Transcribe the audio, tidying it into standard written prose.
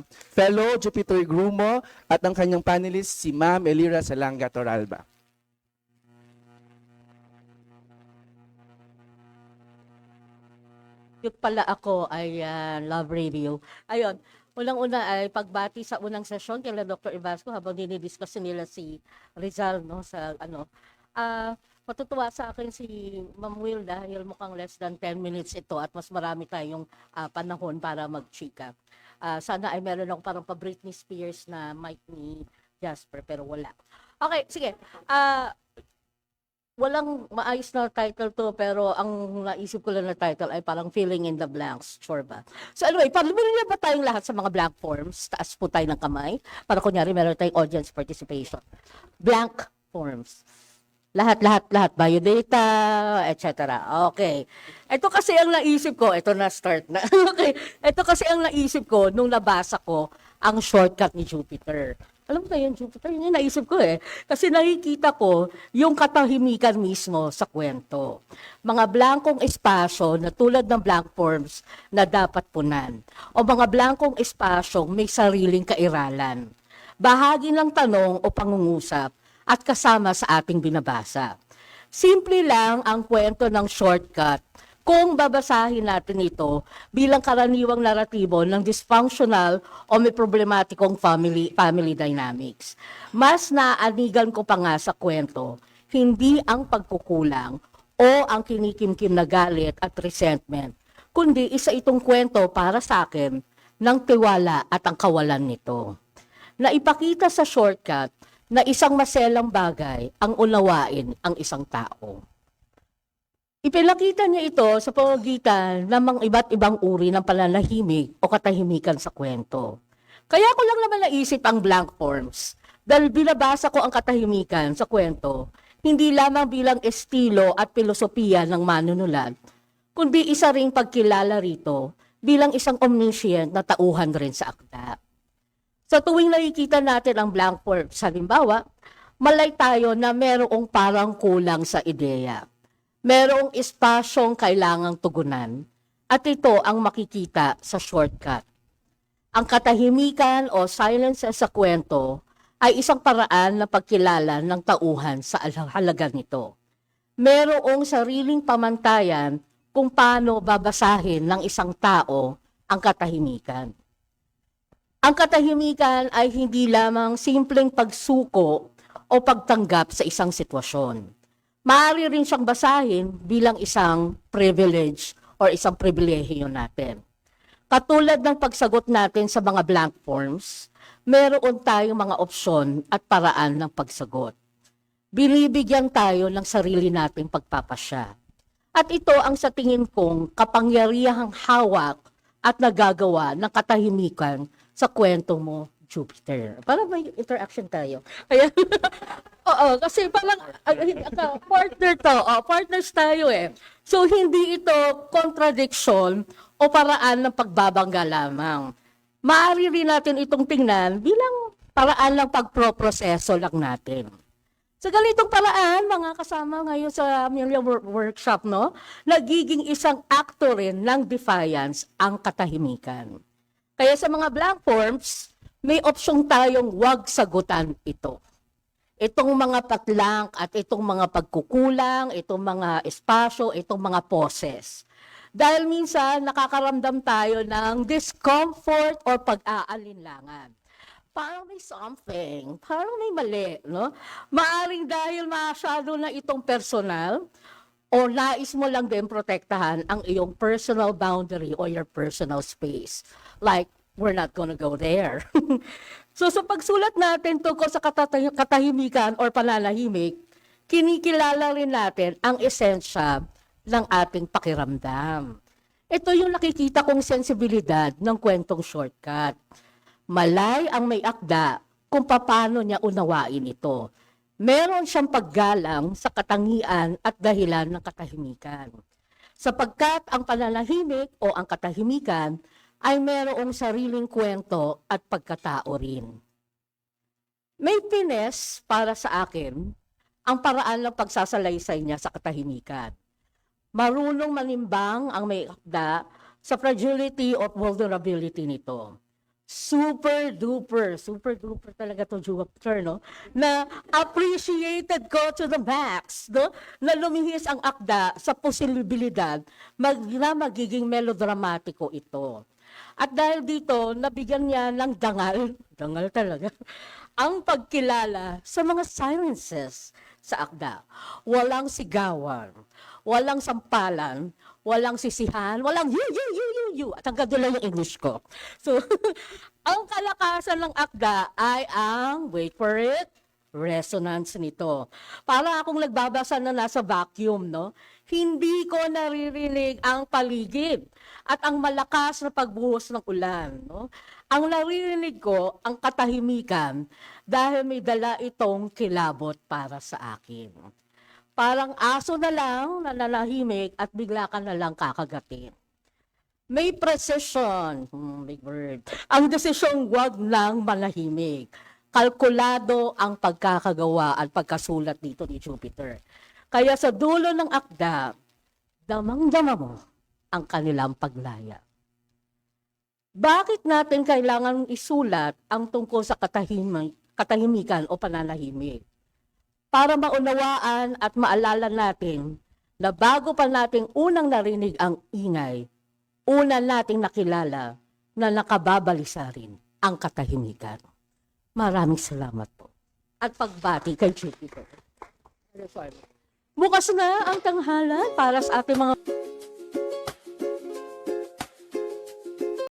fellow Jupiter Grumo at ang kanyang panelist si Ma'am Elira Salanga Toralba. Yung pala ako ay Love Radio. Ayun, unang-una ay pagbati sa unang sesyon kay Dr. Ibasco habang dinidiscuss nila si Rizal, no, sa ano. Matutuwa sa akin si Ma'am Will dahil mukhang less than 10 minutes ito at mas marami tayong panahon para magchika. Sana ay meron ako parang pa Britney Spears na mic ni Jasper pero wala. Okay, sige. Walang maayos na title to, pero ang naisip ko lang na title ay parang filling in the blanks. Sure ba? So anyway, palimunin ba tayong lahat sa mga blank forms? Taas po tayo ng kamay. Para kunyari, meron tayong audience participation. Blank forms. Lahat. Biodata, etc. Okay. Ito kasi ang naisip ko, ito na start na. Okay. Ito kasi ang naisip ko nung nabasa ko ang shortcut ni Jupiter. Alam mo ba yun, Jupiter? Yun yung naisip ko eh. Kasi nakikita ko yung katahimikan mismo sa kwento. Mga blankong espasyo na tulad ng blank forms na dapat punan. O mga blankong espasyong may sariling kairalan. Bahagi ng tanong o pangungusap at kasama sa ating binabasa. Simple lang ang kwento ng shortcut kung babasahin natin ito bilang karaniwang naratibo ng dysfunctional o may problematikong family dynamics. Mas naanigan ko pa nga sa kwento, hindi ang pagkukulang o ang kinikimkim na galit at resentment, kundi isa itong kwento para sa akin ng tiwala at ang kawalan nito. Naipakita sa shortcut na isang maselang bagay ang unawain ang isang tao. Ipinakita niya ito sa pamamagitan ng mga iba't ibang uri ng pananahimik o katahimikan sa kwento. Kaya ko lang naman naisip ang blank forms dahil binabasa ko ang katahimikan sa kwento, hindi lamang bilang estilo at filosofiya ng manunulat, kundi isa ring pagkilala rito bilang isang omniscient na tauhan rin sa akda. Sa tuwing nakikita natin ang blank forms, halimbawa, malay tayo na merong parang kulang sa ideya. Merong espasyong kailangang tugunan at ito ang makikita sa shortcut. Ang katahimikan o silence sa kwento ay isang paraan na pagkilala ng tauhan sa halaga nito. Merong sariling pamantayan kung paano babasahin ng isang tao ang katahimikan. Ang katahimikan ay hindi lamang simpleng pagsuko o pagtanggap sa isang sitwasyon. Maaari rin siyang basahin bilang isang privilege or isang pribilehiyo natin. Katulad ng pagsagot natin sa mga blank forms, meron tayong mga opsyon at paraan ng pagsagot. Binibigyan tayo ng sarili nating pagpapasya. At ito ang sa tingin kong kapangyarihang hawak at nagagawa ng katahimikan sa kwento mo, Jupiter. Parang may interaction tayo. Kaya, oo, kasi parang partners tayo eh. So, hindi ito contradiction o paraan ng pagbabangga lamang. Maaari rin natin itong tingnan bilang paraan ng pagproproseso lang natin. Sa ganitong paraan, mga kasama ngayon sa Amelia Workshop, no, nagiging isang actor rin ng defiance ang katahimikan. Kaya sa mga blank forms, may opsyong tayong wag sagutan ito. Itong mga patlang at itong mga pagkukulang, itong mga espasyo, itong mga poses. Dahil minsan nakakaramdam tayo ng discomfort or pag-aalinlangan. Parang may something, parang may mali, no? Maaring dahil masyado na itong personal o nais mo lang din protektahan ang iyong personal boundary or your personal space. Like, we're not gonna go there. So sa pagsulat natin tungkol sa katahimikan or pananahimik, kinikilala rin natin ang esensya ng ating pakiramdam. Ito yung nakikita kong sensibilidad ng kwentong shortcut. Malay ang may akda kung paano niya unawain ito. Meron siyang paggalang sa katangian at dahilan ng katahimikan. Sapagkat ang pananahimik o ang katahimikan ay merong sariling kwento at pagkatao rin. May pines para sa akin ang paraan ng pagsasalaysay niya sa katahimikan. Marunong manimbang ang may akda sa fragility or vulnerability nito. super duper talaga to Jupiter, no? Na appreciated ko to the max, no? Na lumihis ang akda sa posibilidad na magiging melodramatiko ito. At dahil dito, nabigyan niya ng dangal talaga, ang pagkilala sa mga silences sa akda. Walang sigawan, walang sampalan, walang sisihan, walang you. At hanggang doon lang yung English ko. So, ang kalakasan ng akda ay ang, wait for it, resonance nito. Para akong nagbabasa na nasa vacuum, no? Hindi ko naririnig ang paligid at ang malakas na pagbuhos ng ulan, no? Ang naririnig ko, ang katahimikan dahil may dala itong kilabot para sa akin. Parang aso na lang na nanahimik at bigla ka na lang kakagatin. May precision, big word, ang desisyong wag lang manahimik. Kalkulado ang pagkakagawa at pagkasulat dito ni Jupiter. Kaya sa dulo ng akda, damang-dama mo ang kanilang paglaya. Bakit natin kailangan isulat ang tungkol sa katahimikan o pananahimik? Para maunawaan at maalala natin na bago pa nating unang narinig ang ingay, una nating nakilala na nakababalisa rin ang katahimikan. Maraming salamat po. At pagbati kay Jupiter. Bukas na ang tanghalan para sa ating mga